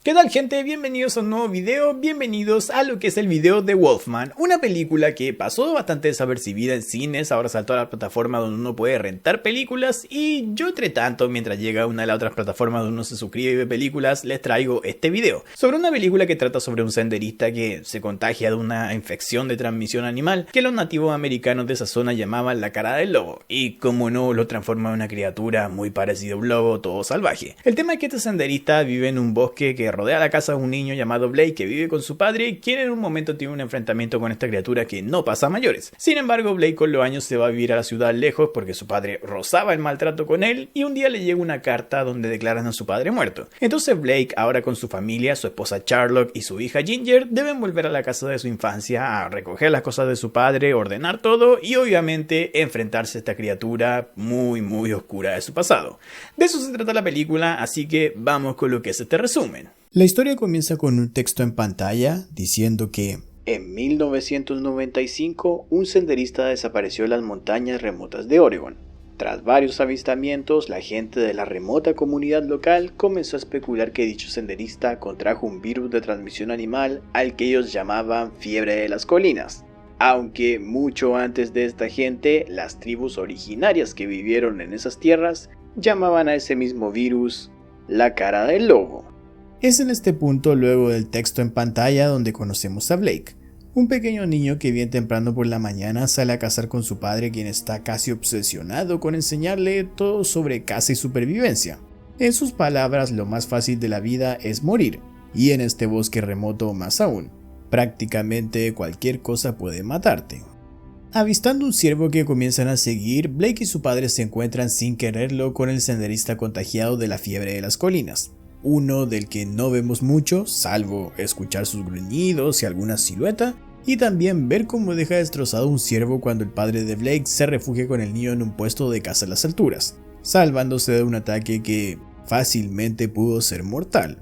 ¿Qué tal, gente? Bienvenidos a un nuevo video, bienvenidos a lo que es el video de Wolfman, una película que pasó bastante desapercibida en cines, ahora saltó a la plataforma donde uno puede rentar películas y yo entre tanto, mientras llega una de las otras plataformas donde uno se suscribe y ve películas, les traigo este video sobre una película que trata sobre un senderista que se contagia de una infección de transmisión animal que los nativos americanos de esa zona llamaban la cara del lobo y como no lo transforma en una criatura muy parecida a un lobo todo salvaje. El tema es que este senderista vive en un bosque que rodea la casa de un niño llamado Blake que vive con su padre, quien en un momento tiene un enfrentamiento con esta criatura que no pasa a mayores. Sin embargo, Blake con los años se va a vivir a la ciudad lejos porque su padre rozaba el maltrato con él y un día le llega una carta donde declaran a su padre muerto. Entonces Blake, ahora con su familia, su esposa Charlotte y su hija Ginger, deben volver a la casa de su infancia a recoger las cosas de su padre, ordenar todo y obviamente enfrentarse a esta criatura muy oscura de su pasado. De eso se trata la película, así que vamos con lo que es este resumen. La historia comienza con un texto en pantalla diciendo que en 1995 un senderista desapareció en las montañas remotas de Oregon. Tras varios avistamientos, la gente de la remota comunidad local comenzó a especular que dicho senderista contrajo un virus de transmisión animal al que ellos llamaban fiebre de las colinas. Aunque mucho antes de esta gente, las tribus originarias que vivieron en esas tierras llamaban a ese mismo virus la cara del lobo. Es en este punto, luego del texto en pantalla, donde conocemos a Blake, un pequeño niño que bien temprano por la mañana sale a cazar con su padre, quien está casi obsesionado con enseñarle todo sobre caza y supervivencia. En sus palabras, lo más fácil de la vida es morir, y en este bosque remoto más aún. Prácticamente cualquier cosa puede matarte. Avistando un ciervo que comienzan a seguir, Blake y su padre se encuentran sin quererlo con el senderista contagiado de la fiebre de las colinas. Uno del que no vemos mucho, salvo escuchar sus gruñidos y alguna silueta, y también ver cómo deja destrozado un ciervo cuando el padre de Blake se refugia con el niño en un puesto de caza a las alturas, salvándose de un ataque que fácilmente pudo ser mortal.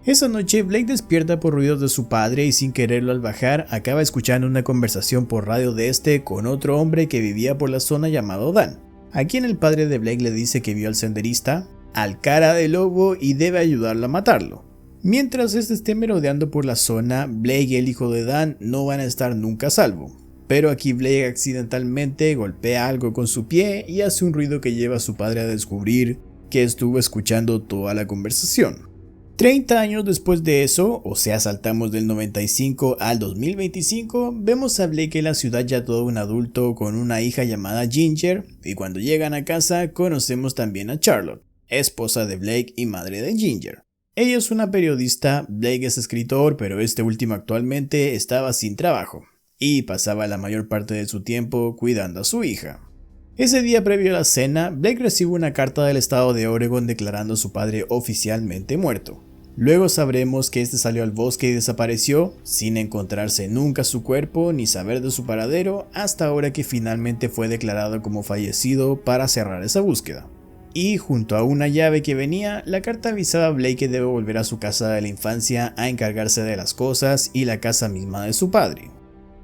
Esa noche Blake despierta por ruidos de su padre y sin quererlo al bajar acaba escuchando una conversación por radio de este con otro hombre que vivía por la zona llamado Dan, a quien el padre de Blake le dice que vio al senderista, al cara de lobo y debe ayudarlo a matarlo. Mientras este esté merodeando por la zona, Blake y el hijo de Dan no van a estar nunca a salvo. Pero aquí Blake accidentalmente golpea algo con su pie y hace un ruido que lleva a su padre a descubrir que estuvo escuchando toda la conversación. 30 años después de eso, o sea saltamos del 95 al 2025, vemos a Blake en la ciudad ya todo un adulto con una hija llamada Ginger y cuando llegan a casa conocemos también a Charlotte, esposa de Blake y madre de Ginger. Ella es una periodista, Blake es escritor, pero este último actualmente estaba sin trabajo y pasaba la mayor parte de su tiempo cuidando a su hija. Ese día previo a la cena, Blake recibe una carta del estado de Oregon declarando a su padre oficialmente muerto. Luego sabremos que este salió al bosque y desapareció, sin encontrarse nunca su cuerpo ni saber de su paradero, hasta ahora que finalmente fue declarado como fallecido para cerrar esa búsqueda. Y junto a una llave que venía, la carta avisaba a Blake que debe volver a su casa de la infancia a encargarse de las cosas y la casa misma de su padre.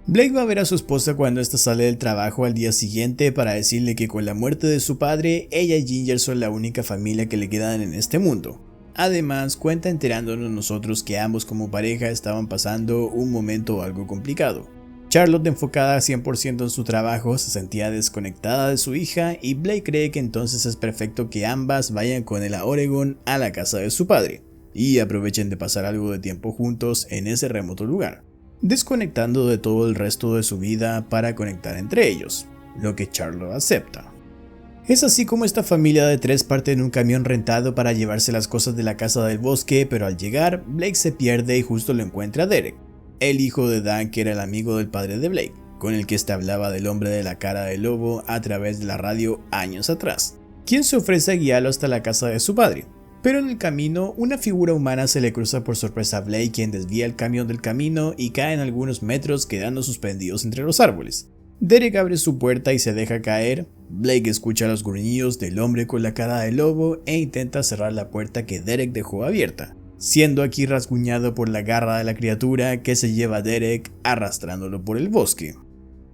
Blake va a ver a su esposa cuando ésta sale del trabajo al día siguiente para decirle que con la muerte de su padre, ella y Ginger son la única familia que le quedan en este mundo. Además, cuenta enterándonos nosotros que ambos como pareja estaban pasando un momento algo complicado. Charlotte, enfocada 100% en su trabajo, se sentía desconectada de su hija y Blake cree que entonces es perfecto que ambas vayan con él a Oregon a la casa de su padre y aprovechen de pasar algo de tiempo juntos en ese remoto lugar, desconectando de todo el resto de su vida para conectar entre ellos, lo que Charlotte acepta. Es así como esta familia de 3 parte en un camión rentado para llevarse las cosas de la casa del bosque, pero al llegar, Blake se pierde y justo lo encuentra Derek, el hijo de Dan que era el amigo del padre de Blake, con el que este hablaba del hombre de la cara del lobo a través de la radio años atrás, quien se ofrece a guiarlo hasta la casa de su padre. Pero en el camino, una figura humana se le cruza por sorpresa a Blake, quien desvía el camión del camino y cae en algunos metros quedando suspendidos entre los árboles. Derek abre su puerta y se deja caer. Blake escucha los gruñidos del hombre con la cara de lobo e intenta cerrar la puerta que Derek dejó abierta, siendo aquí rasguñado por la garra de la criatura que se lleva a Derek arrastrándolo por el bosque.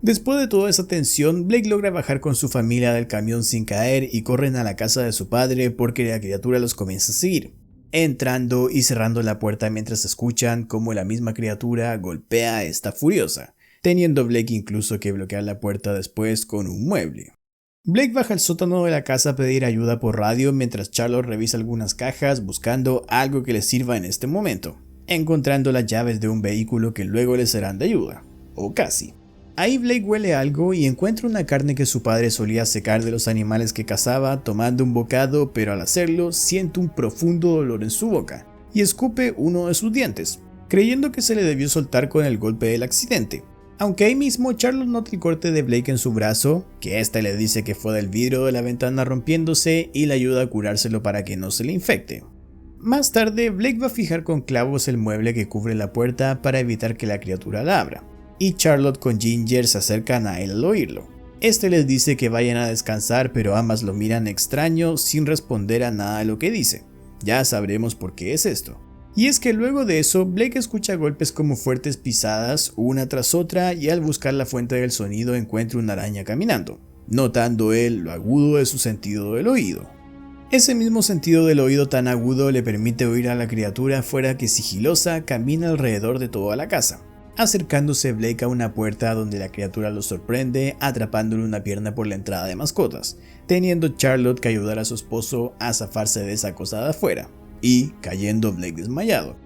Después de toda esa tensión, Blake logra bajar con su familia del camión sin caer y corren a la casa de su padre porque la criatura los comienza a seguir. entrando y cerrando la puerta mientras escuchan cómo la misma criatura golpea a esta furiosa, teniendo Blake incluso que bloquear la puerta después con un mueble. Blake baja al sótano de la casa a pedir ayuda por radio mientras Charlotte revisa algunas cajas buscando algo que le sirva en este momento, encontrando las llaves de un vehículo que luego le serán de ayuda, o casi. Ahí Blake huele algo y encuentra una carne que su padre solía secar de los animales que cazaba tomando un bocado, pero al hacerlo siente un profundo dolor en su boca y escupe uno de sus dientes, creyendo que se le debió soltar con el golpe del accidente. Aunque ahí mismo Charlotte nota el corte de Blake en su brazo, que ésta le dice que fue del vidrio de la ventana rompiéndose y le ayuda a curárselo para que no se le infecte. Más tarde, Blake va a fijar con clavos el mueble que cubre la puerta para evitar que la criatura la abra, y Charlotte con Ginger se acercan a él al oírlo. Este les dice que vayan a descansar, pero ambas lo miran extraño sin responder a nada de lo que dice. Ya sabremos por qué es esto. Y es que luego de eso, Blake escucha golpes como fuertes pisadas una tras otra y al buscar la fuente del sonido encuentra una araña caminando, notando él lo agudo de su sentido del oído. Ese mismo sentido del oído tan agudo le permite oír a la criatura fuera que sigilosa camina alrededor de toda la casa, acercándose Blake a una puerta donde la criatura lo sorprende atrapándole una pierna por la entrada de mascotas, teniendo Charlotte que ayudar a su esposo a zafarse de esa cosa de afuera, y cayendo Blake desmayado.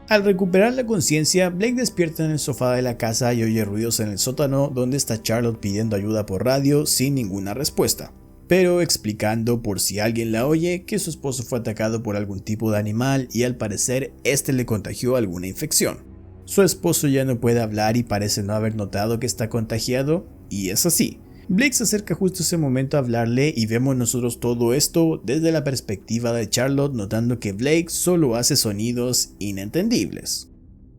Al recuperar la conciencia, Blake despierta en el sofá de la casa y oye ruidos en el sótano donde está Charlotte pidiendo ayuda por radio sin ninguna respuesta, pero explicando por si alguien la oye que su esposo fue atacado por algún tipo de animal y al parecer este le contagió alguna infección. Su esposo ya no puede hablar y parece no haber notado que está contagiado, y es así. Blake se acerca justo ese momento a hablarle y vemos nosotros todo esto desde la perspectiva de Charlotte, notando que Blake solo hace sonidos inentendibles.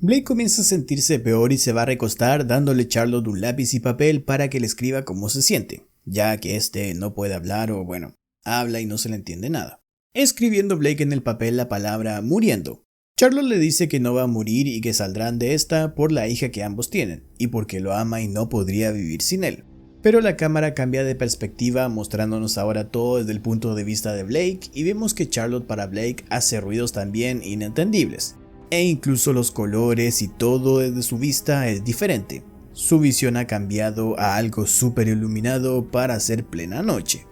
Blake comienza a sentirse peor y se va a recostar dándole a Charlotte un lápiz y papel para que le escriba cómo se siente, ya que este no puede hablar o bueno, habla y no se le entiende nada. Escribiendo Blake en el papel la palabra muriendo. Charlotte le dice que no va a morir y que saldrán de esta por la hija que ambos tienen, y porque lo ama y no podría vivir sin él. Pero la cámara cambia de perspectiva mostrándonos ahora todo desde el punto de vista de Blake y vemos que Charlotte para Blake hace ruidos también inentendibles. E incluso los colores y todo desde su vista es diferente. Su visión ha cambiado a algo súper iluminado para hacer plena noche.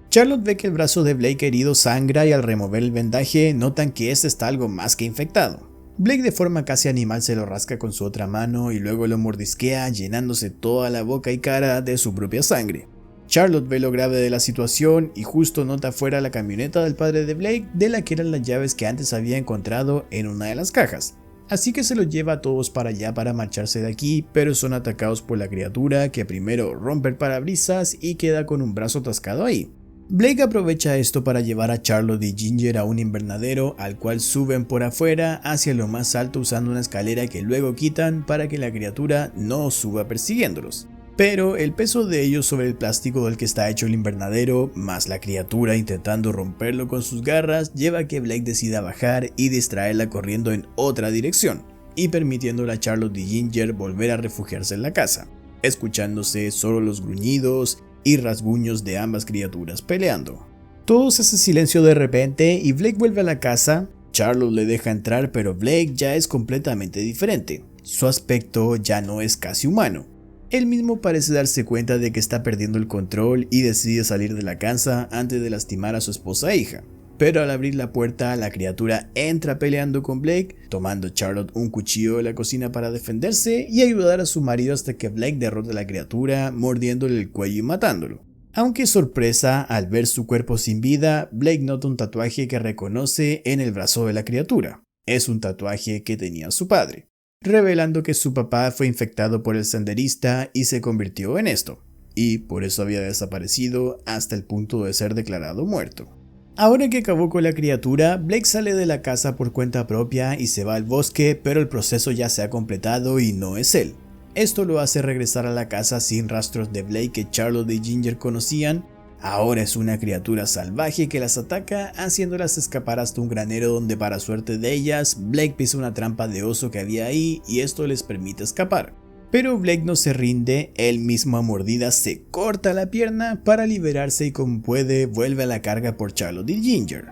Charlotte ve que el brazo de Blake herido sangra y al remover el vendaje notan que este está algo más que infectado. Blake de forma casi animal se lo rasca con su otra mano y luego lo mordisquea llenándose toda la boca y cara de su propia sangre. Charlotte ve lo grave de la situación y justo nota fuera la camioneta del padre de Blake de la que eran las llaves que antes había encontrado en una de las cajas. Así que se los lleva a todos para allá para marcharse de aquí, pero son atacados por la criatura que primero rompe el parabrisas y queda con un brazo atascado ahí. Blake aprovecha esto para llevar a Charlotte y Ginger a un invernadero al cual suben por afuera hacia lo más alto usando una escalera que luego quitan para que la criatura no suba persiguiéndolos. Pero el peso de ellos sobre el plástico del que está hecho el invernadero, más la criatura intentando romperlo con sus garras, lleva a que Blake decida bajar y distraerla corriendo en otra dirección, y permitiéndole a Charlotte y Ginger volver a refugiarse en la casa, escuchándose solo los gruñidos y rasguños de ambas criaturas peleando. Todo se hace silencio de repente y Blake vuelve a la casa. Charlotte le deja entrar, pero Blake ya es completamente diferente. Su aspecto ya no es casi humano. Él mismo parece darse cuenta de que está perdiendo el control y decide salir de la casa antes de lastimar a su esposa e hija. Pero al abrir la puerta, la criatura entra peleando con Blake, tomando Charlotte un cuchillo de la cocina para defenderse y ayudar a su marido hasta que Blake derrota a la criatura, mordiéndole el cuello y matándolo. Aunque sorpresa, al ver su cuerpo sin vida, Blake nota un tatuaje que reconoce en el brazo de la criatura. Es un tatuaje que tenía su padre, revelando que su papá fue infectado por el senderista y se convirtió en esto, y por eso había desaparecido hasta el punto de ser declarado muerto. Ahora que acabó con la criatura, Blake sale de la casa por cuenta propia y se va al bosque, pero el proceso ya se ha completado y no es él. Esto lo hace regresar a la casa sin rastros de Blake que Charlotte y Ginger conocían. Ahora es una criatura salvaje que las ataca, haciéndolas escapar hasta un granero donde para suerte de ellas, Blake pisa una trampa de oso que había ahí y esto les permite escapar. Pero Blake no se rinde, él mismo a mordidas se corta la pierna para liberarse y como puede vuelve a la carga por Charlotte y Ginger.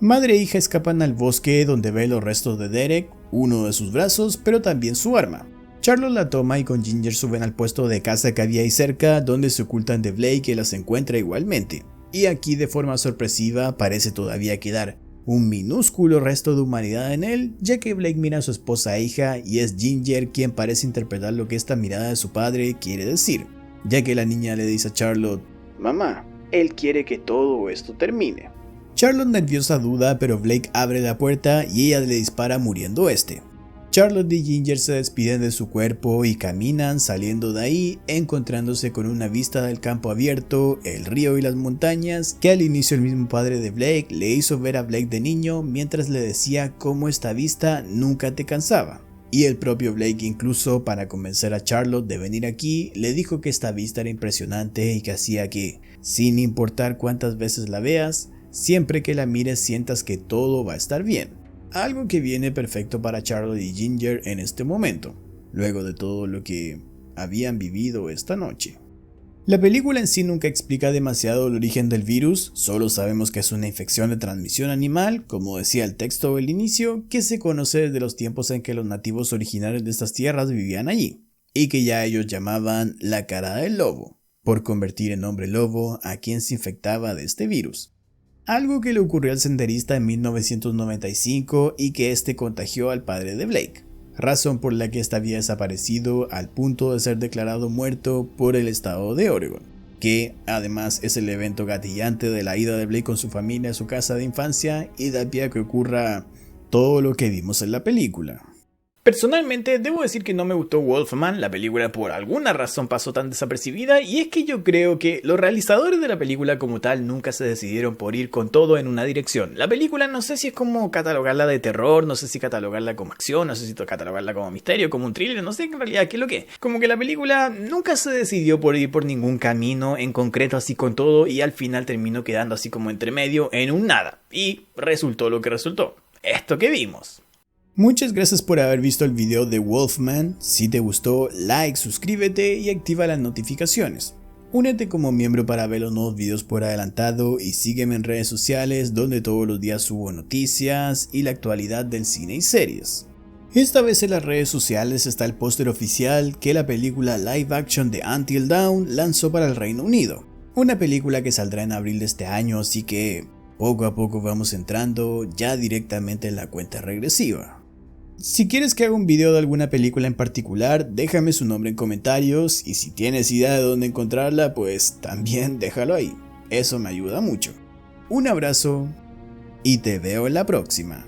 Madre e hija escapan al bosque donde ve los restos de Derek, uno de sus brazos, pero también su arma. Charlotte la toma y con Ginger suben al puesto de caza que había ahí cerca, donde se ocultan de Blake, que las encuentra igualmente. Y aquí de forma sorpresiva parece todavía quedar un minúsculo resto de humanidad en él, ya que Blake mira a su esposa e hija y es Ginger quien parece interpretar lo que esta mirada de su padre quiere decir, ya que la niña le dice a Charlotte: "Mamá, él quiere que todo esto termine". Charlotte nerviosa duda, pero Blake abre la puerta y ella le dispara muriendo este. Charlotte y Ginger se despiden de su cuerpo y caminan saliendo de ahí, encontrándose con una vista del campo abierto, el río y las montañas, que al inicio el mismo padre de Blake le hizo ver a Blake de niño mientras le decía cómo esta vista nunca te cansaba. Y el propio Blake, incluso para convencer a Charlotte de venir aquí, le dijo que esta vista era impresionante y que hacía que, sin importar cuántas veces la veas, siempre que la mires sientas que todo va a estar bien. Algo que viene perfecto para Charlotte y Ginger en este momento, luego de todo lo que habían vivido esta noche. La película en sí nunca explica demasiado el origen del virus, solo sabemos que es una infección de transmisión animal, como decía el texto del inicio, que se conoce desde los tiempos en que los nativos originarios de estas tierras vivían allí, y que ya ellos llamaban la cara del lobo, por convertir en hombre lobo a quien se infectaba de este virus. Algo que le ocurrió al senderista en 1995 y que este contagió al padre de Blake, razón por la que este había desaparecido al punto de ser declarado muerto por el estado de Oregon, que además es el evento gatillante de la ida de Blake con su familia a su casa de infancia y da pie a que ocurra todo lo que vimos en la película. Personalmente, debo decir que no me gustó Wolfman, la película por alguna razón pasó tan desapercibida, y es que yo creo que los realizadores de la película como tal nunca se decidieron por ir con todo en una dirección. La película no sé si es como catalogarla de terror, no sé si catalogarla como acción, no sé si catalogarla como misterio, como un thriller, no sé en realidad qué es lo que es. Como que la película nunca se decidió por ir por ningún camino en concreto así con todo, y al final terminó quedando así como entre medio en un nada, y resultó lo que resultó, esto que vimos. Muchas gracias por haber visto el video de Wolfman. Si te gustó, like, suscríbete y activa las notificaciones. Únete como miembro para ver los nuevos videos por adelantado y sígueme en redes sociales donde todos los días subo noticias y la actualidad del cine y series. Esta vez en las redes sociales está el póster oficial que la película live action de Until Dawn lanzó para el Reino Unido. Una película que saldrá en abril de este año, así que poco a poco vamos entrando ya directamente en la cuenta regresiva. Si quieres que haga un video de alguna película en particular, déjame su nombre en comentarios y si tienes idea de dónde encontrarla, pues también déjalo ahí. Eso me ayuda mucho. Un abrazo y te veo en la próxima.